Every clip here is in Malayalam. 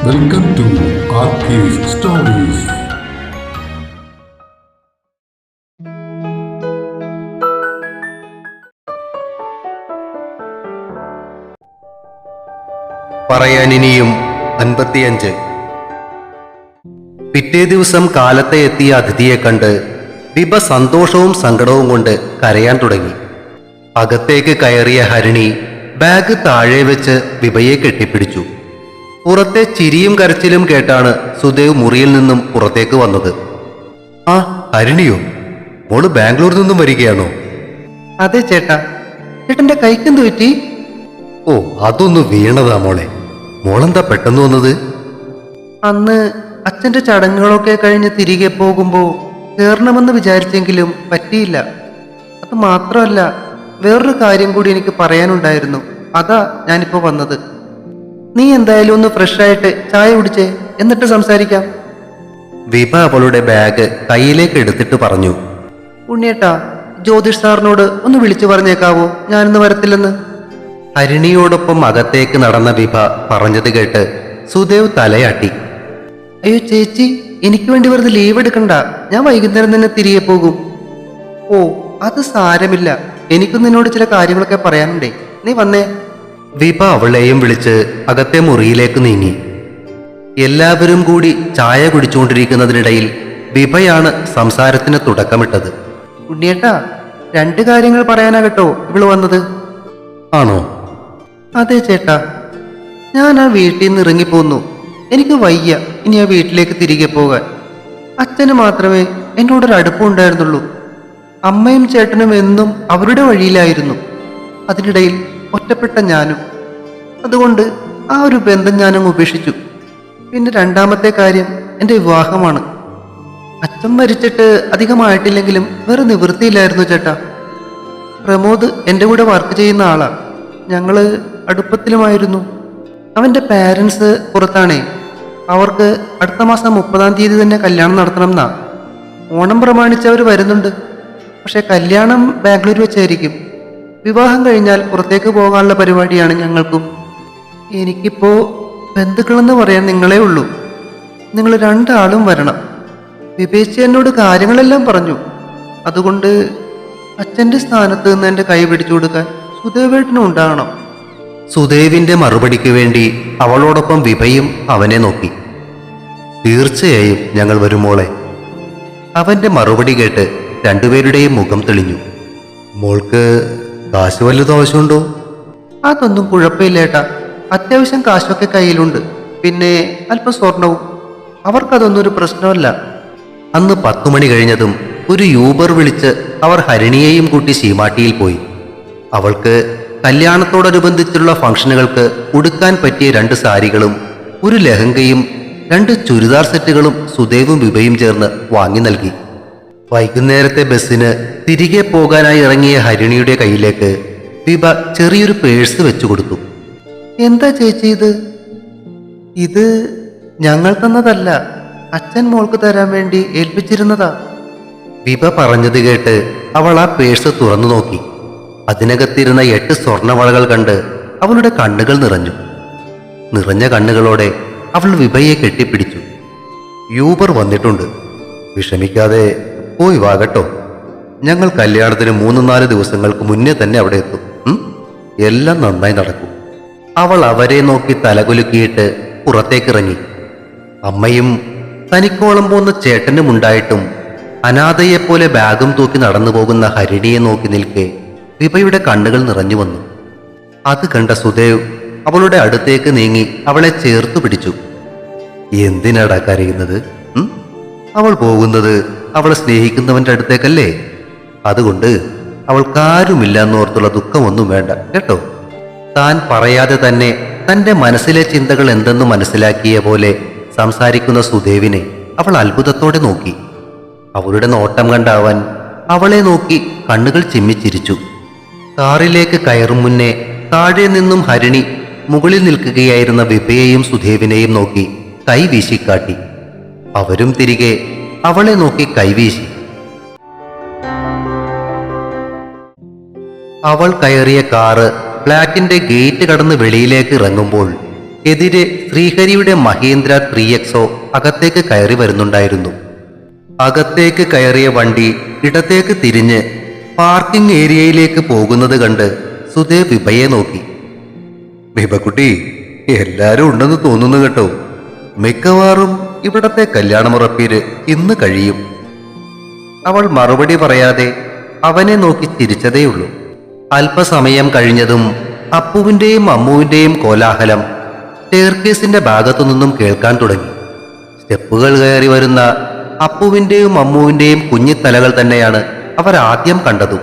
വെൽക്കം ടു ആർക്കേസ് സ്റ്റോറീസ്. പറയാനിനിയും 55. പിറ്റേ ദിവസം കാലത്തെ എത്തിയ അതിഥിയെ കണ്ട് വിഭ സന്തോഷവും സങ്കടവും കൊണ്ട് കരയാൻ തുടങ്ങി. അകത്തേക്ക് കയറിയ ഹരിണി ബാഗ് താഴെ വെച്ച് വിഭയെ കെട്ടിപ്പിടിച്ചു. പുറത്തെ ചിരിയും കരച്ചിലും കേട്ടാണ് സുദേവ് മുറിയിൽ നിന്നും പുറത്തേക്ക് വന്നത്. ആ, ഹരിണിയോ? മോള് ബാംഗ്ലൂരിൽ നിന്നും വരികയാണോ? അതെ ചേട്ടാ. ചേട്ടന്റെ കൈക്കെന്ത് പറ്റി? ഓ, അതൊന്ന് വീണതാ മോളെ. മോളെന്താ പെട്ടെന്ന് വന്നത്? അന്ന് അച്ഛന്റെ ചടങ്ങുകളൊക്കെ കഴിഞ്ഞ് തിരികെ പോകുമ്പോ കയറണമെന്ന് വിചാരിച്ചെങ്കിലും പറ്റിയില്ല. അത് മാത്രമല്ല, വേറൊരു കാര്യം കൂടി എനിക്ക് പറയാനുണ്ടായിരുന്നു. അതാ ഞാനിപ്പോ വന്നത്. നീ എന്തായാലും ഒന്ന് ഫ്രഷായിട്ട് ചായ കുടിച്ചേ, എന്നിട്ട് സംസാരിക്കാം. വിഭ അവളുടെ ബാഗ് കയ്യിലേക്ക് എടുത്തിട്ട് പറഞ്ഞു. ഉണ്ണിയേട്ടാ, ജ്യോതിഷ് സാറിനോട് ഒന്ന് വിളിച്ചു പറഞ്ഞേക്കാവോ ഞാനിന്ന് വരത്തില്ലെന്ന്? ഹരിണിയോടൊപ്പം അകത്തേക്ക് നടന്ന വിഭ പറഞ്ഞത് കേട്ട് സുദേവ് തലയാട്ടി. അയ്യോ ചേച്ചി, എനിക്ക് വേണ്ടി വെറുതെ ലീവ് എടുക്കണ്ട. ഞാൻ വൈകുന്നേരം തന്നെ തിരികെ പോകും. ഓ, അത് സാരമില്ല. എനിക്കും നിന്നോട് ചില കാര്യങ്ങളൊക്കെ പറയാനുണ്ടേ. നീ വന്നേ. വിഭ അവളെയും വിളിച്ച് അകത്തെ മുറിയിലേക്ക് നീങ്ങി. എല്ലാവരും കൂടി ചായ കുടിച്ചുകൊണ്ടിരിക്കുന്നതിനിടയിൽ വിഭയാണ് സംസാരത്തിന് തുടക്കമിട്ടത്. ഉണ്ണിയേട്ടാ, രണ്ട് കാര്യങ്ങൾ പറയാനാകട്ടോ ഇവള് വന്നത്. ആണോ? അതെ ചേട്ടാ, ഞാൻ ആ വീട്ടിൽ നിന്ന് ഇറങ്ങിപ്പോന്നു. എനിക്ക് വയ്യ ഇനി ആ വീട്ടിലേക്ക് തിരികെ പോകാൻ. അച്ഛന് മാത്രമേ എന്നോടൊരു അടുപ്പമുണ്ടായിരുന്നുള്ളൂ. അമ്മയും ചേട്ടനും എന്നും അവരുടെ വഴിയിലായിരുന്നു. അതിനിടയിൽ ഒറ്റപ്പെട്ട ഞാനും. അതുകൊണ്ട് ആ ഒരു ബന്ധം ഞാനങ്ങ് ഉപേക്ഷിച്ചു. പിന്നെ രണ്ടാമത്തെ കാര്യം എൻ്റെ വിവാഹമാണ്. അച്ഛൻ മരിച്ചിട്ട് അധികമായിട്ടില്ലെങ്കിലും വേറെ നിവൃത്തിയില്ലായിരുന്നു ചേട്ടാ. പ്രമോദ് എൻ്റെ കൂടെ വർക്ക് ചെയ്യുന്ന ആളാ. ഞങ്ങള് അടുപ്പത്തിലുമായിരുന്നു. അവൻ്റെ പാരൻസ് പുറത്താണേ. അവർക്ക് അടുത്ത മാസം 30-ാം തീയതി തന്നെ കല്യാണം നടത്തണം എന്നാ. ഓണം പ്രമാണിച്ച് അവർ വരുന്നുണ്ട്. പക്ഷെ കല്യാണം ബാംഗ്ലൂർ വെച്ചായിരിക്കും. വിവാഹം കഴിഞ്ഞാൽ പുറത്തേക്ക് പോകാനുള്ള പരിപാടിയാണ് ഞങ്ങൾക്കും. എനിക്കിപ്പോ ബന്ധുക്കളെന്ന് പറയാൻ നിങ്ങളേ ഉള്ളൂ. നിങ്ങൾ രണ്ടാളും വരണം. വിവേചി എന്നോട് കാര്യങ്ങളെല്ലാം പറഞ്ഞു. അതുകൊണ്ട് അച്ഛൻ്റെ സ്ഥാനത്ത് നിന്ന് എൻ്റെ കൈ പിടിച്ചു കൊടുക്കാൻ സുദേവേട്ടനും ഉണ്ടാകണം. സുദേവിന്റെ മറുപടിക്ക് വേണ്ടി അവളോടൊപ്പം വിഭയും അവനെ നോക്കി. തീർച്ചയായും ഞങ്ങൾ വരുമോളെ. അവന്റെ മറുപടി കേട്ട് രണ്ടുപേരുടെയും മുഖം തെളിഞ്ഞു. മോൾക്ക് കാശ് വല്ലതും ആവശ്യമുണ്ടോ? അതൊന്നും കുഴപ്പമില്ലേട്ടാ. അത്യാവശ്യം കാശൊക്കെ കയ്യിലുണ്ട്. പിന്നെ അല്പം സ്വർണവും. അവർക്കതൊന്നും ഒരു പ്രശ്നമല്ല. അന്ന് 10 മണി കഴിഞ്ഞതും ഒരു യൂബർ വിളിച്ച് അവർ ഹരിണിയെയും കൂട്ടി ശീമാട്ടിയിൽ പോയി. അവൾക്ക് കല്യാണത്തോടനുബന്ധിച്ചുള്ള ഫംഗ്ഷനുകൾക്ക് ഉടുക്കാൻ പറ്റിയ 2 സാരികളും 1 ലെഹങ്കയും 2 ചുരിദാർ സെറ്റുകളും സുദേവും വിഭയും ചേർന്ന് വാങ്ങി നൽകി. വൈകുന്നേരത്തെ ബസ്സിന് തിരികെ പോകാനായി ഇറങ്ങിയ ഹരിണിയുടെ കയ്യിലേക്ക് വിഭ ചെറിയൊരു പേഴ്സ് വെച്ചു കൊടുത്തു. എന്താ ചേച്ചി ഇത്? ഇത് ഞങ്ങൾ തന്നതല്ല, അച്ഛൻ മോൾക്ക് തരാൻ വേണ്ടി ഏൽപ്പിച്ചിരുന്നതാ. വിഭ പറഞ്ഞത് കേട്ട് അവൾ ആ പേഴ്സ് തുറന്നു നോക്കി. അതിനകത്തിരുന്ന 8 സ്വർണവളകൾ കണ്ട് അവളുടെ കണ്ണുകൾ നിറഞ്ഞു. നിറഞ്ഞ കണ്ണുകളോടെ അവൾ വിഭയെ കെട്ടിപ്പിടിച്ചു. യൂബർ വന്നിട്ടുണ്ട്, വിഷമിക്കാതെ പോയി വാകട്ടോ. ഞങ്ങൾ കല്യാണത്തിന് 3-4 ദിവസങ്ങൾക്ക് മുന്നേ തന്നെ അവിടെ എത്തും. എല്ലാം നന്നായി നടക്കും. അവൾ അവരെ നോക്കി തലകുലുക്കിയിട്ട് പുറത്തേക്കിറങ്ങി. അമ്മയും തനിക്കോളം പോന്ന ചേട്ടനും ഉണ്ടായിട്ടും അനാഥയെപ്പോലെ ബാഗും തൂക്കി നടന്നു പോകുന്ന ഹരിണിയെ നോക്കി നിൽക്കെ വിഭയുടെ കണ്ണുകൾ നിറഞ്ഞു വന്നു. അത് കണ്ട സുദേവ് അവളുടെ അടുത്തേക്ക് നീങ്ങി അവളെ ചേർത്തു പിടിച്ചു. എന്തിനാടാ കരയുന്നത്? അവൾ പോകുന്നത് അവളെ സ്നേഹിക്കുന്നവന്റെ അടുത്തേക്കല്ലേ. അതുകൊണ്ട് അവൾക്കാരുമില്ല എന്നോർത്തുള്ള ദുഃഖമൊന്നും വേണ്ട കേട്ടോ. താൻ പറയാതെ തന്നെ തന്റെ മനസ്സിലെ ചിന്തകൾ എന്തെന്ന് മനസ്സിലാക്കിയ പോലെ സംസാരിക്കുന്ന സുദേവിനെ അവൾ അത്ഭുതത്തോടെ നോക്കി. അവളുടെ നോട്ടം കണ്ട അവൻ അവളെ നോക്കി കണ്ണുകൾ ചിമ്മിച്ചിരിച്ചു. കാറിലേക്ക് കയറും മുന്നേ താഴെ നിന്നും ഹരിണി മുകളിൽ നിൽക്കുകയായിരുന്ന വിഭയെയും സുദേവിനെയും നോക്കി കൈ വീശിക്കാട്ടി. അവരും തിരികെ അവളെ നോക്കി കൈവീശി. അവൾ കയറിയ കാറ് ഫ്ലാറ്റിന്റെ ഗേറ്റ് കടന്ന് വെളിയിലേക്ക് ഇറങ്ങുമ്പോൾ എതിരെ ശ്രീഹരിയുടെ മഹീന്ദ്ര 3XO അകത്തേക്ക് കയറി വരുന്നുണ്ടായിരുന്നു. അകത്തേക്ക് കയറിയ വണ്ടി ഇടത്തേക്ക് തിരിഞ്ഞ് പാർക്കിംഗ് ഏരിയയിലേക്ക് പോകുന്നത് കണ്ട് സുദേവ് വിഭയെ നോക്കി. വിഭക്കുട്ടി, എല്ലാരും ഉണ്ടെന്ന് തോന്നുന്നു കേട്ടോ. മിക്കവാറും ഇവിടത്തെ കല്യാണമുറപ്പീര് ഇന്ന് കഴിയും. അവൾ മറുപടി പറയാതെ അവനെ നോക്കി ചിരിച്ചതേയുള്ളൂ. അല്പസമയം കഴിഞ്ഞതും അപ്പുവിന്റെയും അമ്മുവിന്റെയും കോലാഹലം സ്റ്റെയർകേസിന്റെ ഭാഗത്തു നിന്നും കേൾക്കാൻ തുടങ്ങി. സ്റ്റെപ്പുകൾ കയറി വരുന്ന അപ്പുവിന്റെയും അമ്മുവിന്റെയും കുഞ്ഞിത്തലകൾ തന്നെയാണ് അവർ ആദ്യം കണ്ടതും.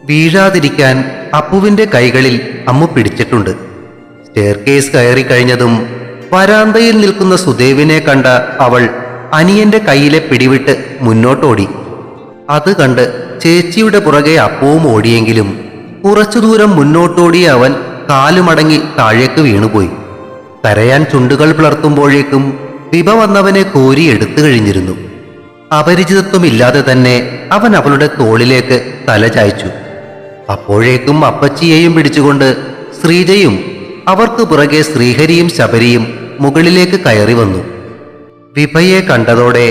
വീഴാതിരിക്കാൻ അപ്പുവിന്റെ കൈകളിൽ അമ്മു പിടിച്ചിട്ടുണ്ട്. സ്റ്റെയർകേസ് കയറി കഴിഞ്ഞതും വരാന്തയിൽ നിൽക്കുന്ന സുദേവിനെ കണ്ട അവൾ അനിയന്റെ കയ്യിലെ പിടിവിട്ട് മുന്നോട്ടോടി. അത് കണ്ട് ചേച്ചിയുടെ പുറകെ അപ്പവും ഓടിയെങ്കിലും കുറച്ചു ദൂരം മുന്നോട്ടോടിയ അവൻ കാലുമടങ്ങി താഴേക്ക് വീണുപോയി. കരയാൻ ചുണ്ടുകൾ പിളർത്തുമ്പോഴേക്കും വിഭ വന്നവനെ കോരി എടുത്തു കഴിഞ്ഞിരുന്നു. അപരിചിതത്വമില്ലാതെ തന്നെ അവൻ അവളുടെ തോളിലേക്ക് തല ചായ്ച്ചു. അപ്പോഴേക്കും അപ്പച്ചിയെയും പിടിച്ചുകൊണ്ട് ശ്രീജയും അവർക്ക് പുറകെ ശ്രീഹരിയും ശബരിയും മുകളിലേക്ക് കയറി വന്നു. വിഭയെ കണ്ടതോടെ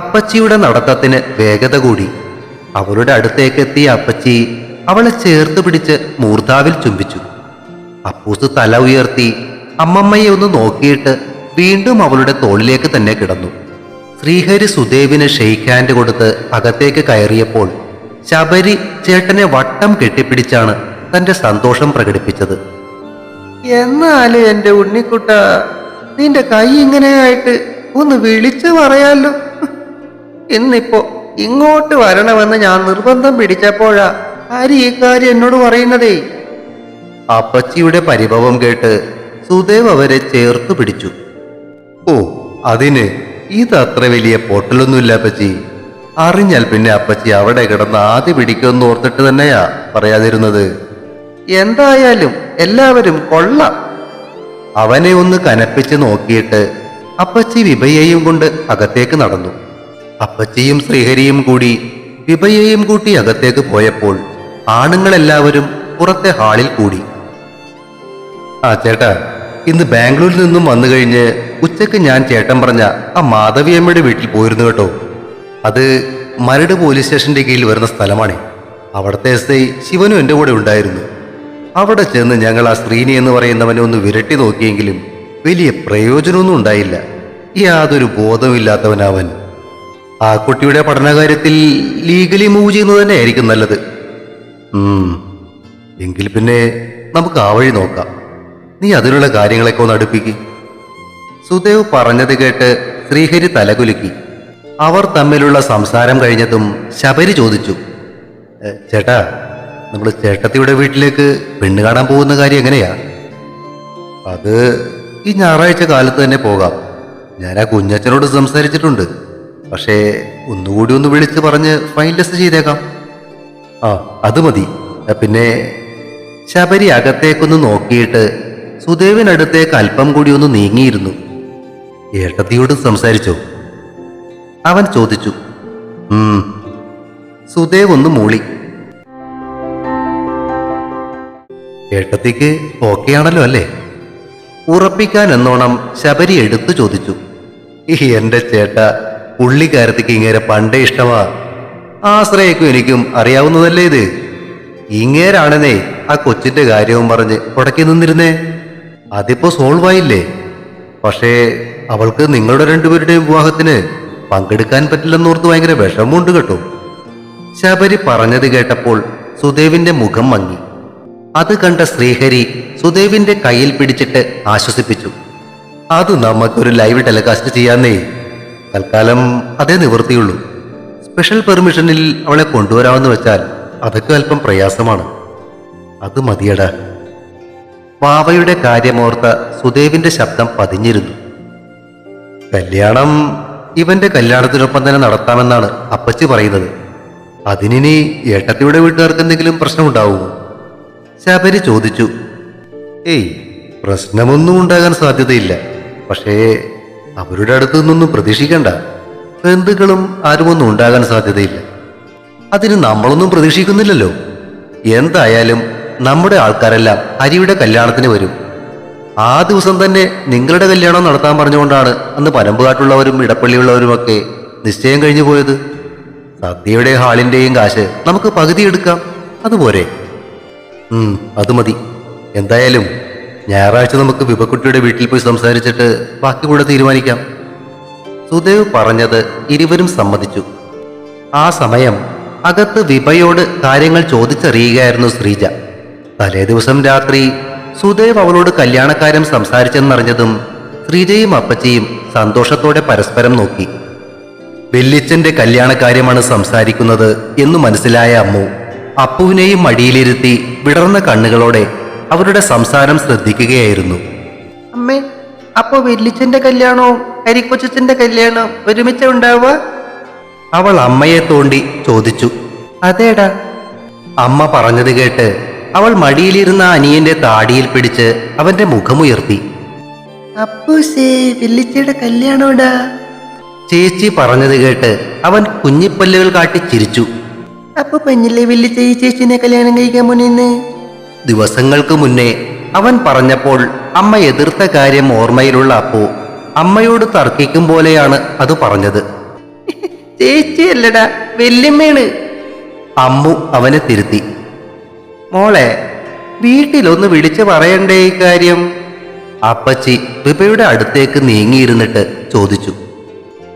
അപ്പച്ചിയുടെ നടത്തത്തിന് വേഗത കൂടി. അവളുടെ അടുത്തേക്ക് എത്തിയ അപ്പച്ചി അവളെ ചേർത്ത് പിടിച്ച് മൂർധാവിൽ ചുംബിച്ചു. അപ്പൂസ് തല ഉയർത്തി അമ്മമ്മയെ ഒന്ന് നോക്കിയിട്ട് വീണ്ടും അവളുടെ തോളിലേക്ക് തന്നെ കിടന്നു. ശ്രീഹരി സുദേവിന് ഷെയ്ക്ക് ഹാൻഡ് കൊടുത്ത് അകത്തേക്ക് കയറിയപ്പോൾ ശബരി ചേട്ടനെ വട്ടം കെട്ടിപ്പിടിച്ചാണ് തന്റെ സന്തോഷം പ്രകടിപ്പിച്ചത്. എന്നാല് എന്റെ ഉണ്ണിക്കുട്ട, നിന്റെ കൈ ഇങ്ങനെയായിട്ട് ഒന്ന് വിളിച്ചു പറയാലോ. ഇന്നിപ്പോ ഇങ്ങോട്ട് വരണമെന്ന് ഞാൻ നിർബന്ധം പിടിച്ചപ്പോഴാ ആര് ഈ കാര്യം എന്നോട് പറയുന്നതേ. അപ്പച്ചിയുടെ പരിഭവം കേട്ട് സുദേവ് അവരെ ചേർത്തു പിടിച്ചു. ഓ, അതിന് ഇതത്ര വലിയ പൊട്ടലൊന്നുമില്ല അപ്പച്ചി. അറിഞ്ഞാൽ പിന്നെ അപ്പച്ചി അവിടെ കിടന്ന് ആദ്യ പിടിക്കുമെന്ന് ഓർത്തിട്ട് തന്നെയാ പറയാതിരുന്നത്. എന്തായാലും എല്ലാവരും കൊള്ളാം. അവനെ ഒന്ന് കനപ്പിച്ച് നോക്കിയിട്ട് അപ്പച്ചി വിഭയെയും കൊണ്ട് അകത്തേക്ക് നടന്നു. അപ്പച്ചിയും ശ്രീഹരിയും കൂടി വിഭയെയും കൂട്ടി അകത്തേക്ക് പോയപ്പോൾ ആണുങ്ങളെല്ലാവരും പുറത്തെ ഹാളിൽ കൂടി. ആ ചേട്ടാ, ഇന്ന് ബാംഗ്ലൂരിൽ നിന്നും വന്നു കഴിഞ്ഞ് ഉച്ചയ്ക്ക് ഞാൻ ചേട്ടൻ പറഞ്ഞ ആ മാധവിയമ്മയുടെ വീട്ടിൽ പോയിരുന്നു കേട്ടോ. അത് മരട് പോലീസ് സ്റ്റേഷന്റെ കീഴിൽ വരുന്ന സ്ഥലമാണ്. അവിടുത്തെ SI ശിവനും എൻ്റെ കൂടെ ഉണ്ടായിരുന്നു. അവിടെ ചെന്ന് ഞങ്ങൾ ആ ശ്രീനി എന്ന് പറയുന്നവനെ ഒന്ന് വിരട്ടി നോക്കിയെങ്കിലും വലിയ പ്രയോജനമൊന്നും ഉണ്ടായില്ല. യാതൊരു ബോധമില്ലാത്തവനവൻ. ആ കുട്ടിയുടെ പഠനകാര്യത്തിൽ ലീഗലി മൂവ് ചെയ്യുന്നത് തന്നെ ആയിരിക്കും നല്ലത്. എങ്കിൽ പിന്നെ നമുക്ക് ആ വഴി നോക്കാം. നീ അതിനുള്ള കാര്യങ്ങളൊക്കെ ഒന്ന് അടുപ്പിക്ക്. സുദേവ് പറഞ്ഞത് കേട്ട് ശ്രീഹരി തലകുലുക്കി. അവർ തമ്മിലുള്ള സംസാരം കഴിഞ്ഞതും ശബരി ചോദിച്ചു, ചേട്ടാ, നമ്മൾ ചേട്ടത്തിയുടെ വീട്ടിലേക്ക് പെണ്ണ് കാണാൻ പോകുന്ന കാര്യം എങ്ങനെയാ? അത് ഈ ഞായറാഴ്ച കാലത്ത് തന്നെ പോകാം. ഞാൻ ആ കുഞ്ഞച്ചനോട് സംസാരിച്ചിട്ടുണ്ട്. പക്ഷേ ഒന്നുകൂടി ഒന്ന് വിളിച്ച് പറഞ്ഞ് ഫൈനലിസ്റ്റ് ചെയ്തേക്കാം. ആ, അത് മതി. പിന്നെ ശബരി അകത്തേക്കൊന്ന് നോക്കിയിട്ട് സുദേവിനടുത്തേക്ക് അല്പം കൂടി ഒന്ന് നീങ്ങിയിരുന്നു. ഏട്ടത്തിയോട് സംസാരിച്ചോ? അവൻ ചോദിച്ചു. സുദേവ് ഒന്ന് മൂളി. ഏട്ടത്തിക്ക് ഓക്കെ ആണല്ലോ അല്ലേ? ഉറപ്പിക്കാൻ എന്നോണം ശബരി എടുത്തു ചോദിച്ചു. എന്റെ ചേട്ട, പുള്ളിക്കാരത്തിക്ക് ഇങ്ങേരെ പണ്ടേ ഇഷ്ടമാ. ആശ്രയക്കും എനിക്കും അറിയാവുന്നതല്ലേ ഇത്. ഇങ്ങേരാണെന്നേ ആ കൊച്ചിന്റെ കാര്യവും പറഞ്ഞ് ഉടക്കി നിന്നിരുന്നേ. അതിപ്പോ സോൾവ് ആയില്ലേ. പക്ഷേ അവൾക്ക് നിങ്ങളുടെ രണ്ടുപേരുടെയും വിവാഹത്തിന് പങ്കെടുക്കാൻ പറ്റില്ലെന്നോർത്ത് ഭയങ്കര വിഷമമുണ്ട് കേട്ടോ. ശബരി പറഞ്ഞത് കേട്ടപ്പോൾ സുദേവിന്റെ മുഖം മങ്ങി. അത് കണ്ട ശ്രീഹരി സുദേവിന്റെ കയ്യിൽ പിടിച്ചിട്ട് ആശ്വസിപ്പിച്ചു. അത് നമുക്കൊരു ലൈവ് ടെലികാസ്റ്റ് ചെയ്യാന്നേ. തൽക്കാലം അതേ നിവൃത്തിയുള്ളൂ. സ്പെഷ്യൽ പെർമിഷനിൽ അവളെ കൊണ്ടുവരാമെന്ന് വെച്ചാൽ അതൊക്കെ അല്പം പ്രയാസമാണ്. അത് മതിയടാ. വാവയുടെ കാര്യമോർത്ത സുദേവിന്റെ ശബ്ദം പതിഞ്ഞിരുന്നു. കല്യാണം ഇവന്റെ കല്യാണത്തിനൊപ്പം തന്നെ നടത്താമെന്നാണ് അപ്പച്ചി പറയുന്നത്. അതിനി ഏട്ടത്തിയുടെ വീട്ടുകാർക്ക് എന്തെങ്കിലും പ്രശ്നമുണ്ടാവുമോ? ശബരി ചോദിച്ചു. ഏയ്, പ്രശ്നമൊന്നും ഉണ്ടാകാൻ സാധ്യതയില്ല. പക്ഷേ അവരുടെ അടുത്തു നിന്നൊന്നും പ്രതീക്ഷിക്കണ്ട. ബന്ധുക്കളും ആരുമൊന്നും ഉണ്ടാകാൻ സാധ്യതയില്ല. അതിന് നമ്മളൊന്നും പ്രതീക്ഷിക്കുന്നില്ലല്ലോ. എന്തായാലും നമ്മുടെ ആൾക്കാരെല്ലാം ഹരിയുടെ കല്യാണത്തിന് വരും. ആ ദിവസം തന്നെ നിങ്ങളുടെ കല്യാണം നടത്താൻ പറഞ്ഞുകൊണ്ടാണ് അന്ന് പനമ്പുകാട്ടുള്ളവരും ഇടപ്പള്ളിയുള്ളവരുമൊക്കെ നിശ്ചയം കഴിഞ്ഞു പോയത്. സദ്യയുടെ ഹാളിന്റെയും കാശ് നമുക്ക് പകുതി എടുക്കാം, അതുപോരെ? അത് മതി. എന്തായാലും ഞായറാഴ്ച നമുക്ക് വിപക്കുട്ടിയുടെ വീട്ടിൽ പോയി സംസാരിച്ചിട്ട് ബാക്കി കൂടെ തീരുമാനിക്കാം. സുദേവ് പറഞ്ഞത് ഇരുവരും സമ്മതിച്ചു. ആ സമയം അകത്ത് വിഭയോട് കാര്യങ്ങൾ ചോദിച്ചറിയുകയായിരുന്നു ശ്രീജ. തലേ ദിവസം രാത്രി സുദേവ് അവളോട് കല്യാണക്കാര്യം സംസാരിച്ചെന്നറിഞ്ഞതും ശ്രീജയും അപ്പച്ചിയും സന്തോഷത്തോടെ പരസ്പരം നോക്കി. വെല്ലിച്ചന്റെ കല്യാണക്കാര്യമാണ് സംസാരിക്കുന്നത് എന്നു മനസ്സിലായ അമ്മു അപ്പുവിനെയും മടിയിലിരുത്തി വിടർന്ന കണ്ണുകളോടെ അവരുടെ സംസാരം ശ്രദ്ധിക്കുകയായിരുന്നു. അമ്മേ, അപ്പോ വെല്ലിച്ചന്റെ കല്യാണവും ഹരിക്കൊച്ചന്റെ കല്യാണവും ഒരുമിച്ച് ഉണ്ടാവുക? അവൾ അമ്മയെ തോണ്ടി ചോദിച്ചു. അതേടാ. അമ്മ പറഞ്ഞത് കേട്ട് അവൾ മടിയിലിരുന്ന അനിയന്റെ താടിയിൽ പിടിച്ച് അവന്റെ മുഖമുയർത്തി. അപ്പൂസേ, വെല്ലിച്ചയുടെ കല്യാണോടാ. ചേച്ചി പറഞ്ഞത് കേട്ട് അവൻ കുഞ്ഞിപ്പല്ലുകൾ കാട്ടി ചിരിച്ചു. അപ്പൊ പെഞ്ഞില്ലേ വെല്ലിച്ച ഈ ചേച്ചിനെ കല്യാണം കഴിക്കാൻ മുന്നേന്ന്? ദിവസങ്ങൾക്ക് മുന്നേ അവൻ പറഞ്ഞപ്പോൾ അമ്മ എതിർത്ത കാര്യം ഓർമ്മയിലുള്ള അപ്പു അമ്മയോട് തർക്കിക്കും പോലെയാണ് അത് പറഞ്ഞത്. ചേച്ചിയല്ലടാ, വെല്ലിമ്മയാണ്. അമ്മു അവനെ തിരുത്തി. മോളെ, വീട്ടിലൊന്ന് വിളിച്ചു പറയണ്ടേ ഈ കാര്യം? അപ്പച്ചി വിഭയുടെ അടുത്തേക്ക് നീങ്ങിയിരുന്നിട്ട് ചോദിച്ചു.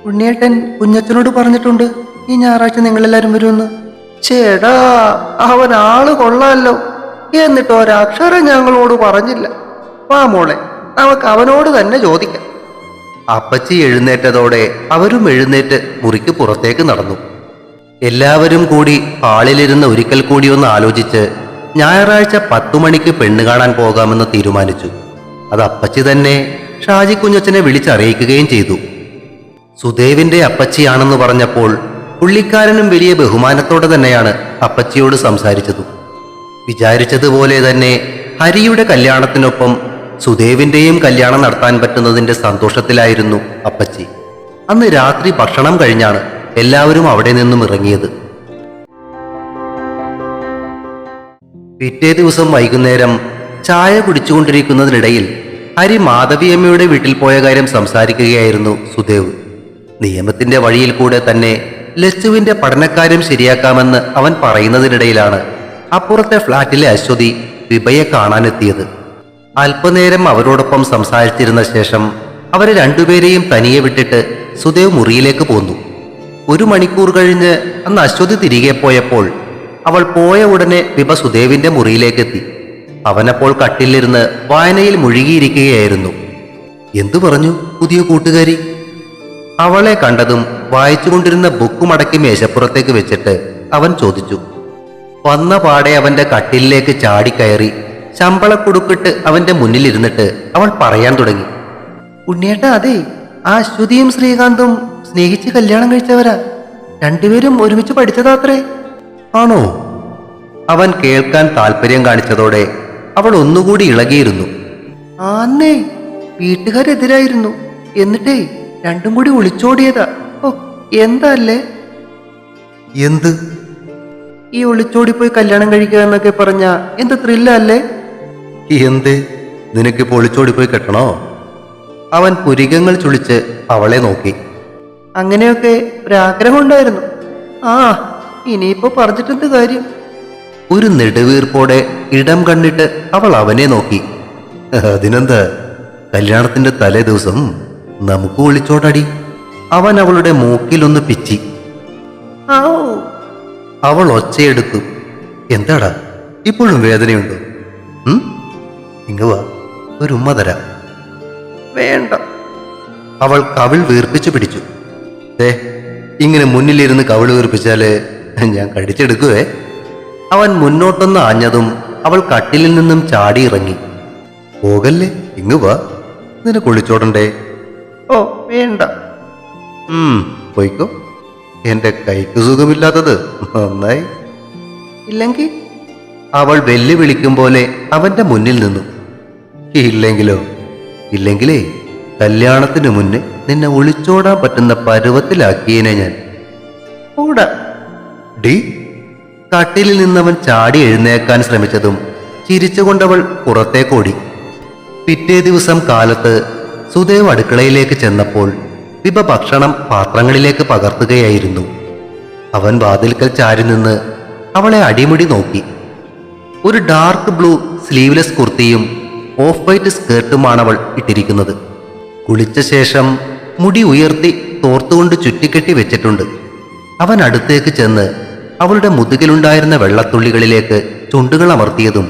ഉണ്ണിയേട്ടൻ കുഞ്ഞച്ചനോട് പറഞ്ഞിട്ടുണ്ട് ഈ ഞായറാഴ്ച നിങ്ങളെല്ലാരും വരുമെന്ന്. ചേടാ, അവൻ ആള് കൊള്ളാലോ. എന്നിട്ട് ഒരക്ഷരം ഞങ്ങളോട് പറഞ്ഞില്ല. വാ മോളെ, നമുക്ക് അവനോട് തന്നെ ചോദിക്കാം. അപ്പച്ചി എഴുന്നേറ്റതോടെ അവരും എഴുന്നേറ്റ് മുറിക്ക് പുറത്തേക്ക് നടന്നു. എല്ലാവരും കൂടി ഹാളിലിരുന്ന് ഒരിക്കൽ കൂടി ഒന്ന് ആലോചിച്ച് ഞായറാഴ്ച 10 മണിക്ക് പെണ്ണ് കാണാൻ പോകാമെന്ന് തീരുമാനിച്ചു. അത് അപ്പച്ചി തന്നെ ഷാജി കുഞ്ഞച്ചനെ വിളിച്ചറിയിക്കുകയും ചെയ്തു. സുദേവിന്റെ അപ്പച്ചിയാണെന്ന് പറഞ്ഞപ്പോൾ പുള്ളിക്കാരനും വലിയ ബഹുമാനത്തോടെ തന്നെയാണ് അപ്പച്ചിയോട് സംസാരിച്ചതും. വിചാരിച്ചതുപോലെ തന്നെ ഹരിയുടെ കല്യാണത്തിനൊപ്പം സുദേവിന്റെയും കല്യാണം നടത്താൻ പറ്റുന്നതിന്റെ സന്തോഷത്തിലായിരുന്നു അപ്പച്ചി. അന്ന് രാത്രി ഭക്ഷണം കഴിഞ്ഞാണ് എല്ലാവരും അവിടെ നിന്നും ഇറങ്ങിയത്. പിറ്റേ ദിവസം വൈകുന്നേരം ചായ കുടിച്ചുകൊണ്ടിരിക്കുന്നതിനിടയിൽ ഹരി മാധവിയമ്മയുടെ വീട്ടിൽ പോയ കാര്യം സംസാരിക്കുകയായിരുന്നു സുദേവ്. നിയമത്തിന്റെ വഴിയിൽ കൂടെ തന്നെ ലച്ചുവിന്റെ പഠനക്കാര്യം ശരിയാക്കാമെന്ന് അവൻ പറയുന്നതിനിടയിലാണ് അപ്പുറത്തെ ഫ്ളാറ്റിലെ അശ്വതി വിഭയെ കാണാനെത്തിയത്. അല്പനേരം അവരോടൊപ്പം സംസാരിച്ചിരുന്ന ശേഷം അവരെ രണ്ടുപേരെയും തനിയെ വിട്ടിട്ട് സുദേവ് മുറിയിലേക്ക് പോന്നു. 1 മണിക്കൂർ കഴിഞ്ഞ് അന്ന് അശ്വതി തിരികെ പോയപ്പോൾ അവൾ പോയ ഉടനെ വിഭ സുദേവിന്റെ മുറിയിലേക്കെത്തി. അവനപ്പോൾ കട്ടിലിരുന്ന് വായനയിൽ മുഴുകിയിരിക്കുകയായിരുന്നു. എന്തു പറഞ്ഞു പുതിയ കൂട്ടുകാരി? അവളെ കണ്ടതും വായിച്ചുകൊണ്ടിരുന്ന ബുക്ക് മടക്കി മേശപ്പുറത്തേക്ക് വെച്ചിട്ട് അവൻ ചോദിച്ചു. വന്ന പാടെ അവന്റെ കട്ടിലിലേക്ക് ചാടിക്കയറി ശമ്പളക്കുടുക്കിട്ട് അവന്റെ മുന്നിലിരുന്നിട്ട് അവൾ പറയാൻ തുടങ്ങി. ഉണ്ണിയേട്ടാ, അതെ, ആ അശ്വതിയും ശ്രീകാന്തും സ്നേഹിച്ച് കല്യാണം കഴിച്ചവരാ. രണ്ടുപേരും ഒരുമിച്ച് പഠിച്ചതാത്രേ. ആണോ? അവൻ കേൾക്കാൻ താല്പര്യം കാണിച്ചതോടെ അവൾ ഒന്നുകൂടി ഇളകിയിരുന്നു. ആന്നേ, വീട്ടുകാരെതിരായിരുന്നു. എന്നിട്ടേ രണ്ടും കൂടി ഒളിച്ചോടിയതാ. ഓ, എന്താ അല്ലേ? എന്ത്? ഈ ഒളിച്ചോടിപ്പോയി കല്യാണം കഴിക്കുക എന്നൊക്കെ പറഞ്ഞ എന്ത് ത്രില്ലല്ലേ? എന്ത്? നിനക്കിപ്പോൾ ഒളിച്ചോടി പോയി കെട്ടണോ? അവൻ പുരികങ്ങൾ ചുളിച്ച് അവളെ നോക്കി. അങ്ങനെയൊക്കെ ഒരാഗ്രഹം ഉണ്ടായിരുന്നു. ആ, ഇനിയിപ്പോ പറഞ്ഞിട്ടെന്ത് കാര്യം? ഒരു നെടുവീർപ്പോടെ ഇടം കണ്ടിട്ട് അവൾ അവനെ നോക്കി. അതിനെന്താ, കല്യാണത്തിന്റെ തലേ ദിവസം നമുക്ക് ഒളിച്ചോടടി. അവൻ അവളുടെ മൂക്കിലൊന്ന് പിച്ചി. ആവൂ. അവൾ ഒച്ചയെടുത്തു. എന്താടാ, ഇപ്പോഴും വേദനയുണ്ടോ? ഇങ്ങ് വാ, ഒരു ഉമ്മ തരാം. വേണ്ട. അവൾ കവിൾ വീർപ്പിച്ചു പിടിച്ചു. ഇങ്ങനെ മുന്നിലിരുന്ന് കവിൾ വീർപ്പിച്ചാല് ഞാൻ കടിച്ചെടുക്കുവേ. അവൻ മുന്നോട്ടൊന്ന് ആഞ്ഞതും അവൾ കട്ടിലിൽ നിന്നും ചാടി ഇറങ്ങി. പോകല്ലേ, ഇങ്ങ് വാ, നിനക്ക് ഒളിച്ചോടണ്ടേ? ഓ, വേണ്ട. പോയിക്കോ. എന്റെ കൈക്ക് സുഖമില്ലാത്തത് നന്നായി. ഇല്ലെങ്കിൽ? അവൾ വെല്ലുവിളിക്കും പോലെ അവന്റെ മുന്നിൽ നിന്നു. ഇല്ലെങ്കിലോ? ഇല്ലെങ്കിലേ കല്യാണത്തിന് മുന്നേ നിന്നെ ഒളിച്ചോടാൻ പറ്റുന്ന പരുവത്തിലാക്കിയേനെ ഞാൻ. കൂടാ. ഡി. കട്ടിലിൽ നിന്നവൻ ചാടി എഴുന്നേക്കാൻ ശ്രമിച്ചതും ചിരിച്ചുകൊണ്ടവൾ പുറത്തേക്കോടി. പിറ്റേ ദിവസം കാലത്ത് സുദേവ് അടുക്കളയിലേക്ക് ചെന്നപ്പോൾ വിഭ ഭക്ഷണം പാത്രങ്ങളിലേക്ക് പകർത്തുകയായിരുന്നു. അവൻ വാതിൽക്കൽ ചാരി നിന്ന് അവളെ അടിമുടി നോക്കി. ഒരു ഡാർക്ക് ബ്ലൂ സ്ലീവ്ലെസ് കുർത്തിയും ഓഫ് വൈറ്റ് സ്കേർട്ടുമാണ് അവൾ ഇട്ടിരിക്കുന്നത്. കുളിച്ച ശേഷം മുടി ഉയർത്തി തോർത്തുകൊണ്ട് ചുറ്റിക്കെട്ടി വെച്ചിട്ടുണ്ട്. അവൻ അടുത്തേക്ക് ചെന്ന് അവളുടെ മുതുകിലുണ്ടായിരുന്ന വെള്ളത്തുള്ളികളിലേക്ക് ചുണ്ടുകൾ അമർത്തിയതും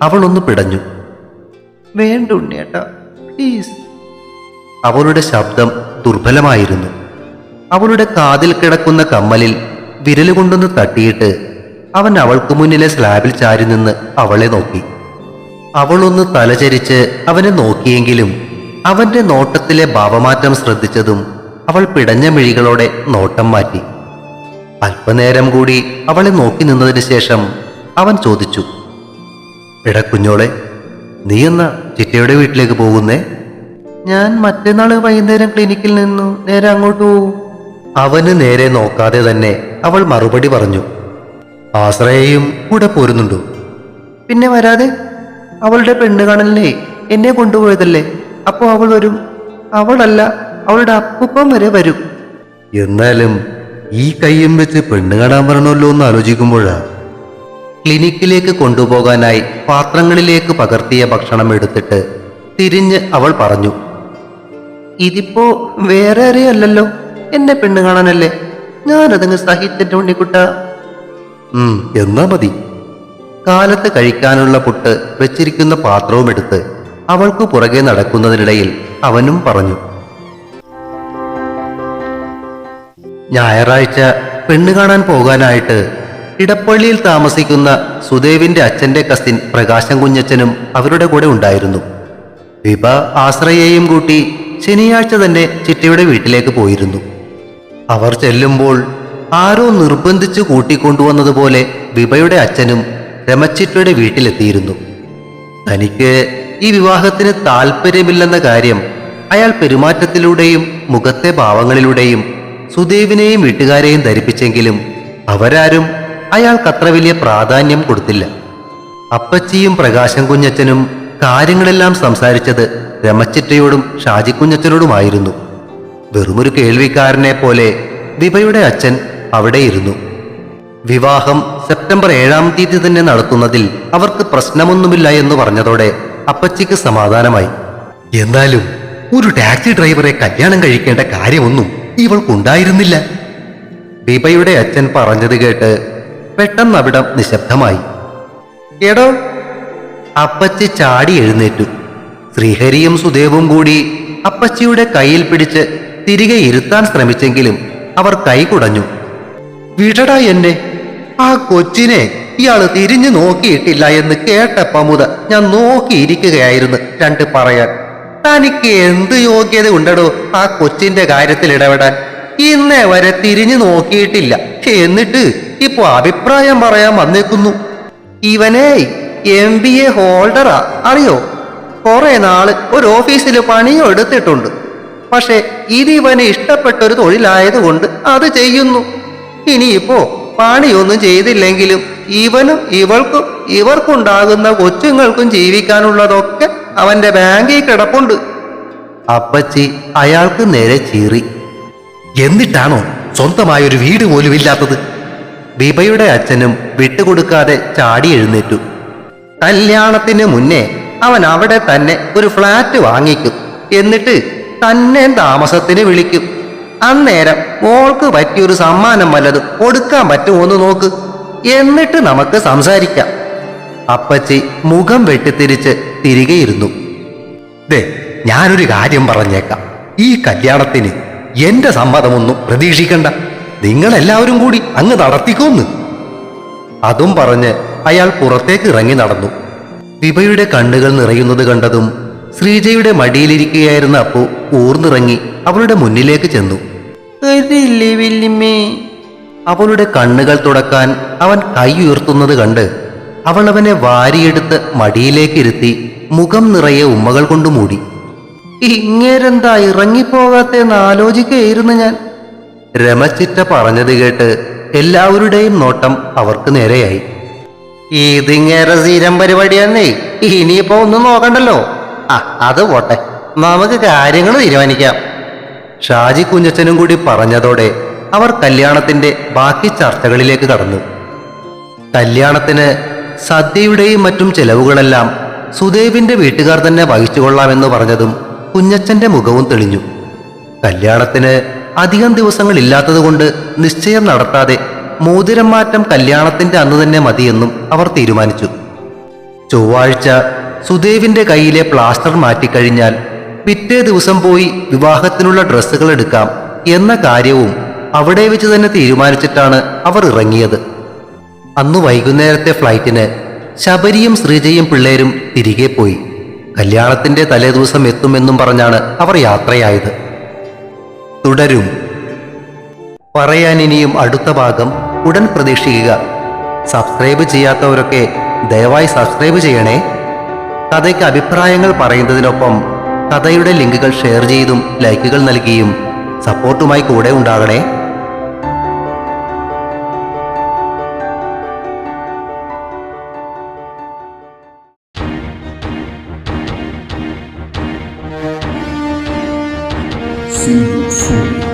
അവൾ ഒന്ന് പിടഞ്ഞു. വേണ്ട ഉണ്ണിയേട്ടാ, പ്ലീസ്. അവളുടെ ശബ്ദം ദുർബലമായിരുന്നു. അവളുടെ കാതിൽ കിടക്കുന്ന കമ്മലിൽ വിരലുകൊണ്ടൊന്ന് തട്ടിയിട്ട് അവൻ അവൾക്ക് മുന്നിലെ സ്ലാബിൽ ചാരി നിന്ന് അവളെ നോക്കി. അവളൊന്ന് തലചരിച്ച് അവനെ നോക്കിയെങ്കിലും അവന്റെ നോട്ടത്തിലെ ഭാവമാറ്റം ശ്രദ്ധിച്ചതും അവൾ പിടഞ്ഞ മിഴികളോടെ നോട്ടം മാറ്റി. അല്പനേരം കൂടി അവളെ നോക്കി നിന്നതിന് ശേഷം അവൻ ചോദിച്ചു, എടാ കുഞ്ഞോളെ, നീ എന്നാ ചിറ്റയുടെ വീട്ടിലേക്ക് പോകുന്നേ? ഞാൻ മറ്റന്നാൾ വൈകുന്നേരം ക്ലിനിക്കിൽ നിന്നു നേരെ അങ്ങോട്ട് പോകും. അവന് നേരെ നോക്കാതെ തന്നെ അവൾ മറുപടി പറഞ്ഞു. ആശ്രയയും കൂടെ പോരുന്നുണ്ടോ? പിന്നെ വരാതെ, അവളുടെ പെണ്ണ് കാണലിനെ എന്നെ കൊണ്ടുപോയതല്ലേ, അപ്പോ അവൾ വരും. അവളല്ല, അവളുടെ അപ്പൂപ്പൻ വരെ വരും. എന്നാലും ഈ കയ്യും വെച്ച് പെണ്ണ് കാണാൻ വരണമല്ലോ എന്ന് ആലോചിക്കുമ്പോഴാ. ക്ലിനിക്കിലേക്ക് കൊണ്ടുപോകാനായി പാത്രങ്ങളിലേക്ക് പകർത്തിയ ഭക്ഷണം എടുത്തിട്ട് തിരിഞ്ഞ് അവൾ പറഞ്ഞു, ഇതിപ്പോ വേറെ ആരെയല്ലല്ലോ, എന്നെ പെണ്ണ് കാണാനല്ലേ. ഞാനതങ്ങ് സഹിച്ചിട്ട് ഉണ്ണിക്കുട്ട. എന്നാ മതി. കാലത്ത് കഴിക്കാനുള്ള പുട്ട് വെച്ചിരിക്കുന്ന പാത്രവും എടുത്ത് അവൾക്ക് പുറകെ നടക്കുന്നതിനിടയിൽ അവനും പറഞ്ഞു, ഞായറാഴ്ച പെണ്ണ് കാണാൻ പോകാനായിട്ട് ഇടപ്പള്ളിയിൽ താമസിക്കുന്ന സുദേവിന്റെ അച്ഛന്റെ കസിൻ പ്രകാശം കുഞ്ഞച്ചനും അവരുടെ കൂടെ ഉണ്ടായിരുന്നു. വിഭ ആശ്രയെയും കൂട്ടി ശനിയാഴ്ച തന്നെ ചിറ്റയുടെ വീട്ടിലേക്ക് പോയിരുന്നു. അവർ ചെല്ലുമ്പോൾ ആരോ നിർബന്ധിച്ചു കൂട്ടിക്കൊണ്ടുവന്നതുപോലെ വിഭയുടെ അച്ഛനും രമച്ചിറ്റയുടെ വീട്ടിലെത്തിയിരുന്നു. തനിക്ക് ഈ വിവാഹത്തിന് താല്പര്യമില്ലെന്ന കാര്യം അയാൾ പെരുമാറ്റത്തിലൂടെയും മുഖത്തെ ഭാവങ്ങളിലൂടെയും സുദേവിനെയും വീട്ടുകാരെയും ധരിപ്പിച്ചെങ്കിലും അവരാരും അയാൾക്കത്ര വലിയ പ്രാധാന്യം കൊടുത്തില്ല. അപ്പച്ചിയും പ്രകാശം കുഞ്ഞച്ചനും കാര്യങ്ങളെല്ലാം സംസാരിച്ചത് രമച്ചിറ്റയോടും ഷാജി കുഞ്ഞച്ചനോടുമായിരുന്നു. വെറുമൊരു കേൾവിക്കാരനെ പോലെ വിഭയുടെ അച്ഛൻ അവിടെയിരുന്നു. വിവാഹം സെപ്റ്റംബർ 7-ാം തീയതി തന്നെ നടത്തുന്നതിൽ അവർക്ക് പ്രശ്നമൊന്നുമില്ല എന്ന് പറഞ്ഞതോടെ അപ്പച്ചിക്ക് സമാധാനമായി. എന്നാലും ഒരു ടാക്സി ഡ്രൈവറെ കല്യാണം കഴിക്കേണ്ട കാര്യമൊന്നും ഇവൾക്കുണ്ടായിരുന്നില്ല. വിഭയുടെ അച്ഛൻ പറഞ്ഞത് കേട്ട് പെട്ടെന്ന് അവിടം നിശബ്ദമായി. എടോ, അപ്പച്ചി ചാടി എഴുന്നേറ്റു. ശ്രീഹരിയും സുദേവും കൂടി അപ്പച്ചിയുടെ കയ്യിൽ പിടിച്ച് തിരികെ ഇരുത്താൻ ശ്രമിച്ചെങ്കിലും അവർ കൈ കുടഞ്ഞു. വിടടാ എന്നെ, ആ കൊച്ചിനെ ഇയാള് തിരിഞ്ഞു നോക്കിയിട്ടില്ല എന്ന് കേട്ടപ്പ മുതൽ ഞാൻ നോക്കിയിരിക്കുകയായിരുന്നു രണ്ട് പറയാൻ. തനിക്ക് എന്ത് യോഗ്യത ഉണ്ടടോ ആ കൊച്ചിന്റെ കാര്യത്തിൽ ഇടപെടാൻ? ഇന്നേ വരെ തിരിഞ്ഞു നോക്കിയിട്ടില്ല, എന്നിട്ട് ഇപ്പൊ അഭിപ്രായം പറയാൻ വന്നേക്കുന്നു. ഇവനെ MBA ഹോൾഡറാ, അറിയോ? കുറെ നാള് ഒരു ഓഫീസിൽ പണിയും എടുത്തിട്ടുണ്ട്. പക്ഷെ ഇതിവന് ഇഷ്ടപ്പെട്ടൊരു തൊഴിലായതുകൊണ്ട് അത് ചെയ്യുന്നു. ഇനിയിപ്പോ പണിയൊന്നും ചെയ്തില്ലെങ്കിലും ഇവനും ഇവൾക്കും ഇവർക്കുണ്ടാകുന്ന കൊച്ചുങ്ങൾക്കും ജീവിക്കാനുള്ളതൊക്കെ അവന്റെ ബാങ്കിൽ കിടപ്പുണ്ട്. അപ്പച്ചി അയാൾക്ക് നേരെ ചീറി. എന്നിട്ടാണോ സ്വന്തമായൊരു വീട് പോലും ഇല്ലാത്തത്? വിഭയുടെ അച്ഛനും വിട്ടുകൊടുക്കാതെ ചാടി എഴുന്നേറ്റു. കല്യാണത്തിന് മുന്നേ അവൻ അവിടെ തന്നെ ഒരു ഫ്ലാറ്റ് വാങ്ങിക്കും, എന്നിട്ട് തന്നെ താമസത്തിന് വിളിക്കും. അന്നേരം മോൾക്ക് പറ്റിയൊരു സമ്മാനം വല്ലതും കൊടുക്കാൻ പറ്റുമോ എന്ന് നോക്ക്, എന്നിട്ട് നമുക്ക് സംസാരിക്കാം. അപ്പച്ചി മുഖം വെട്ടിത്തിരിച്ച് തിരികെ ഇരുന്നു. ദേ, ഞാനൊരു കാര്യം പറഞ്ഞേക്കാം. ഈ കല്യാണത്തിന് എന്റെ സമ്മതമൊന്നും പ്രതീക്ഷിക്കണ്ട. നിങ്ങളെല്ലാവരും കൂടി അങ്ങ് നടത്തിക്കോന്ന്. അതും പറഞ്ഞ് അയാൾ പുറത്തേക്ക് ഇറങ്ങി നടന്നു. വിഭയുടെ കണ്ണുകൾ നിറയുന്നത് കണ്ടതും ശ്രീജയുടെ മടിയിലിരിക്കുകയായിരുന്ന അപ്പു ഊർന്നിറങ്ങി അവളുടെ മുന്നിലേക്ക് ചെന്നു. അവളുടെ കണ്ണുകൾ തുടക്കാൻ അവൻ കൈ ഉയർത്തുന്നത് കണ്ട് അവൾ അവനെ വാരിയെടുത്ത് മടിയിലേക്ക് ഇരുത്തി മുഖം നിറയെ ഉമ്മകൾ കൊണ്ട് മൂടി. ഇങ്ങേരെന്താ ഇറങ്ങിപ്പോകാത്തെന്ന് ആലോചിക്കുകയായിരുന്നു ഞാൻ. രമച്ചിറ്റ പറഞ്ഞത് കേട്ട് എല്ലാവരുടെയും നോട്ടം അവർക്ക് നേരെയായി. ഇതിങ്ങേറെ സ്ഥിരം പരിപാടിയാന്നേ, ഇനിയിപ്പോ ഒന്നും നോക്കണ്ടല്ലോ. ആ അത് പോട്ടെ, നമുക്ക് കാര്യങ്ങൾ തീരുമാനിക്കാം. ഷാജി കുഞ്ഞച്ചനും കൂടി പറഞ്ഞതോടെ അവർ കല്യാണത്തിന്റെ ബാക്കി ചർച്ചകളിലേക്ക് കടന്നു. കല്യാണത്തിന് സദ്യയുടെയും മറ്റും ചെലവുകളെല്ലാം സുദേവിന്റെ വീട്ടുകാർ തന്നെ വഹിച്ചുകൊള്ളാമെന്ന് പറഞ്ഞതും കുഞ്ഞച്ചന്റെ മുഖവും തെളിഞ്ഞു. കല്യാണത്തിന് അധികം ദിവസങ്ങളില്ലാത്തതുകൊണ്ട് നിശ്ചയം നടത്താതെ മോതിരം മാറ്റം കല്യാണത്തിന്റെ അന്ന് തന്നെ മതിയെന്നും അവർ തീരുമാനിച്ചു. ചൊവ്വാഴ്ച സുദേവിന്റെ കയ്യിലെ പ്ലാസ്റ്റർ മാറ്റിക്കഴിഞ്ഞാൽ പിറ്റേ ദിവസം പോയി വിവാഹത്തിനുള്ള ഡ്രസ്സുകൾ എടുക്കാം എന്ന കാര്യവും അവിടെ വെച്ച് തന്നെ തീരുമാനിച്ചിട്ടാണ് അവർ ഇറങ്ങിയത്. അന്നു വൈകുന്നേരത്തെ ഫ്ലൈറ്റിന് ശബരിയും ശ്രീജയും പിള്ളേരും തിരികെ പോയി. കല്യാണത്തിന്റെ തലേദിവസം എത്തുമെന്നും പറഞ്ഞാണ് അവർ യാത്രയായത്. തുടരും. പറയാൻ ഇനിയും അടുത്ത ഭാഗം ഉടൻ പ്രതീക്ഷിക്കുക. സബ്സ്ക്രൈബ് ചെയ്യാത്തവരൊക്കെ ദയവായി സബ്സ്ക്രൈബ് ചെയ്യണേ. കഥയ്ക്ക് അഭിപ്രായങ്ങൾ പറയുന്നതിനൊപ്പം കഥയുടെ ലിങ്കുകൾ ഷെയർ ചെയ്തും ലൈക്കുകൾ നൽകിയും സപ്പോർട്ടുമായി കൂടെ ഉണ്ടാകണേ. See you soon.